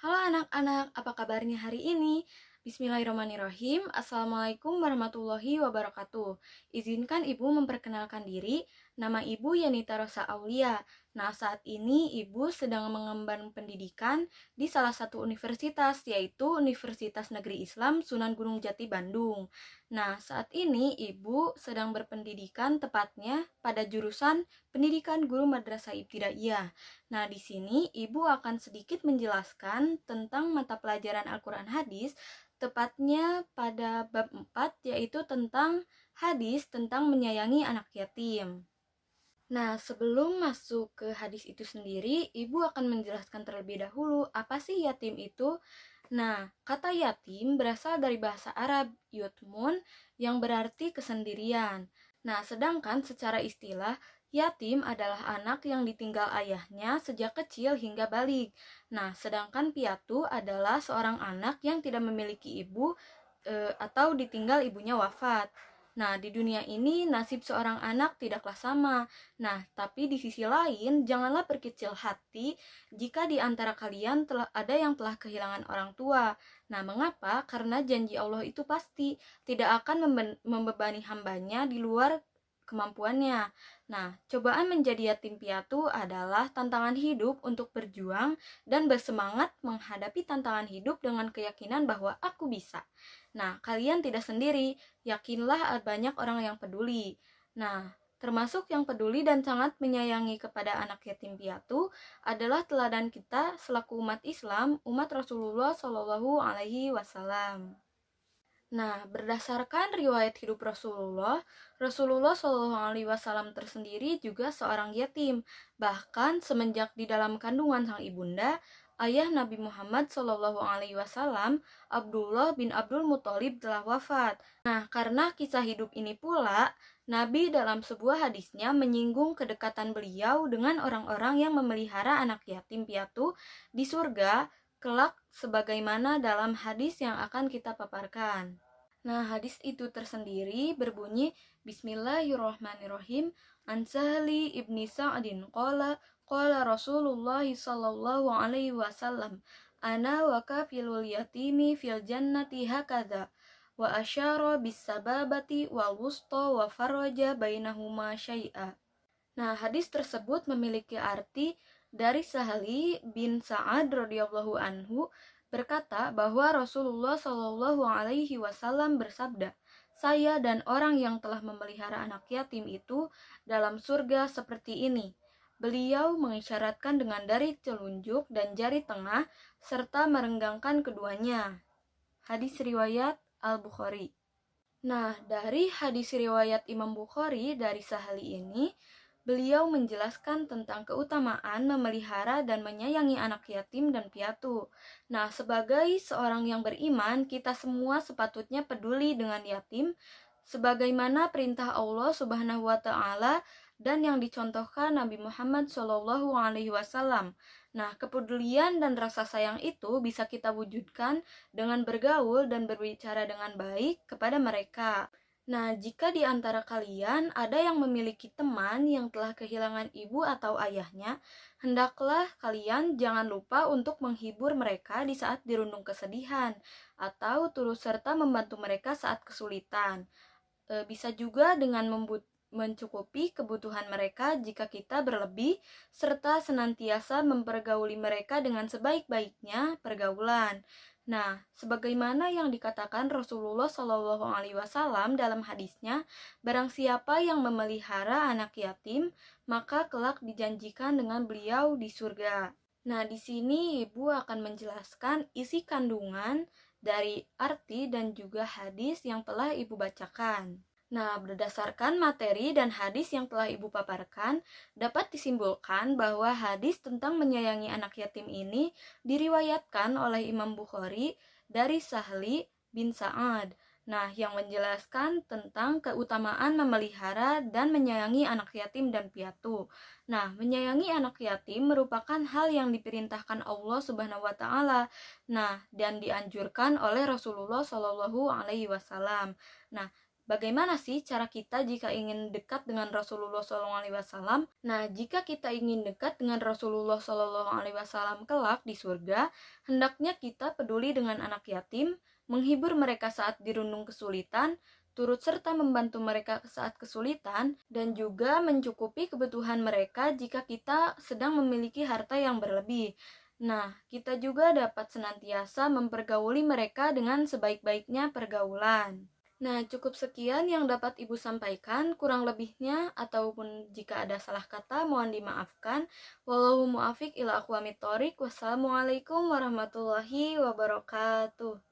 Halo anak-anak, apa kabarnya hari ini? Bismillahirrahmanirrahim. Assalamualaikum warahmatullahi wabarakatuh. Izinkan ibu memperkenalkan diri. Nama ibu Yanita Rosa Aulia. Nah, saat ini ibu sedang mengemban pendidikan di salah satu universitas, yaitu Universitas Negeri Islam Sunan Gunung Jati Bandung. Nah, saat ini ibu sedang berpendidikan tepatnya pada jurusan Pendidikan Guru Madrasah Ibtidaiyah. Nah, di sini Ibu akan sedikit menjelaskan tentang mata pelajaran Al-Quran Hadis, tepatnya pada bab 4, yaitu tentang hadis tentang menyayangi anak yatim. Nah, sebelum masuk ke hadis itu sendiri, Ibu akan menjelaskan terlebih dahulu apa sih yatim itu. Nah, kata yatim berasal dari bahasa Arab yutmun yang berarti kesendirian. Nah, sedangkan secara istilah, yatim adalah anak yang ditinggal ayahnya sejak kecil hingga balik. Nah, sedangkan piatu adalah seorang anak yang tidak memiliki ibu atau ditinggal ibunya wafat. Nah, di dunia ini nasib seorang anak tidaklah sama. Nah, tapi di sisi lain, janganlah berkecil hati jika di antara kalian ada yang telah kehilangan orang tua. Nah, mengapa? Karena janji Allah itu pasti tidak akan membebani hambanya di luar kemampuannya. Nah, cobaan menjadi yatim piatu adalah tantangan hidup untuk berjuang dan bersemangat menghadapi tantangan hidup dengan keyakinan bahwa aku bisa. Nah, kalian tidak sendiri, yakinlah banyak orang yang peduli. Nah, termasuk yang peduli dan sangat menyayangi kepada anak yatim piatu adalah teladan kita selaku umat Islam, umat Rasulullah Shallallahu Alaihi Wasallam. Nah, berdasarkan riwayat hidup Rasulullah Shallallahu Alaihi Wasallam tersendiri juga seorang yatim. Bahkan semenjak di dalam kandungan sang ibunda, ayah Nabi Muhammad Shallallahu Alaihi Wasallam, Abdullah bin Abdul Muthalib telah wafat. Nah, karena kisah hidup ini pula, Nabi dalam sebuah hadisnya menyinggung kedekatan beliau dengan orang-orang yang memelihara anak yatim piatu di surga kelak sebagaimana dalam hadis yang akan kita paparkan. Nah, hadis itu tersendiri berbunyi Bismillahirrahmanirrahim. An Sahli ibni Sa'din qala Rasulullah sallallahu alaihi wasallam, ana wa kafilul yatimi fil jannati hakadha wa asyara bis sababati wal wusta wa faraja bainahuma syai'a. Nah, hadis tersebut memiliki arti dari Sahli bin Sa'ad radhiyallahu anhu berkata bahwa Rasulullah Shallallahu Alaihi Wasallam bersabda, saya dan orang yang telah memelihara anak yatim itu dalam surga seperti ini. Beliau mengisyaratkan dengan jari telunjuk dan jari tengah serta merenggangkan keduanya. Hadis riwayat Al-Bukhari. Nah, dari hadis riwayat Imam Bukhari dari Sahli ini, beliau menjelaskan tentang keutamaan memelihara dan menyayangi anak yatim dan piatu. Nah, sebagai seorang yang beriman, kita semua sepatutnya peduli dengan yatim, sebagaimana perintah Allah Subhanahu wa Ta'ala dan yang dicontohkan Nabi Muhammad Shallallahu Alaihi Wasallam. Nah, kepedulian dan rasa sayang itu bisa kita wujudkan dengan bergaul dan berbicara dengan baik kepada mereka. Nah, jika di antara kalian ada yang memiliki teman yang telah kehilangan ibu atau ayahnya, hendaklah kalian jangan lupa untuk menghibur mereka di saat dirundung kesedihan atau turut serta membantu mereka saat kesulitan. Bisa juga dengan mencukupi kebutuhan mereka jika kita berlebih, serta senantiasa mempergauli mereka dengan sebaik-baiknya pergaulan. Nah, sebagaimana yang dikatakan Rasulullah Shallallahu Alaihi Wasallam dalam hadisnya, barang siapa yang memelihara anak yatim, maka kelak dijanjikan dengan beliau di surga. Nah, di sini Ibu akan menjelaskan isi kandungan dari arti dan juga hadis yang telah Ibu bacakan. Nah, berdasarkan materi dan hadis yang telah Ibu paparkan, dapat disimpulkan bahwa hadis tentang menyayangi anak yatim ini diriwayatkan oleh Imam Bukhari dari Sahli bin Sa'ad. Nah, yang menjelaskan tentang keutamaan memelihara dan menyayangi anak yatim dan piatu. Nah, menyayangi anak yatim merupakan hal yang diperintahkan Allah Subhanahu wa Ta'ala. Nah, dan dianjurkan oleh Rasulullah Shallallahu Alaihi Wasallam. Nah, Bagaimana sih cara kita jika ingin dekat dengan Rasulullah SAW? Nah, jika kita ingin dekat dengan Rasulullah SAW kelak di surga, hendaknya kita peduli dengan anak yatim, menghibur mereka saat dirundung kesulitan, turut serta membantu mereka saat kesulitan, dan juga mencukupi kebutuhan mereka jika kita sedang memiliki harta yang berlebih. Nah, kita juga dapat senantiasa mempergauli mereka dengan sebaik-baiknya pergaulan. Nah, cukup sekian yang dapat Ibu sampaikan, kurang lebihnya ataupun jika ada salah kata mohon dimaafkan. Wallahu muafiq ila aqwamit thoriq. Wassalamualaikum warahmatullahi wabarakatuh.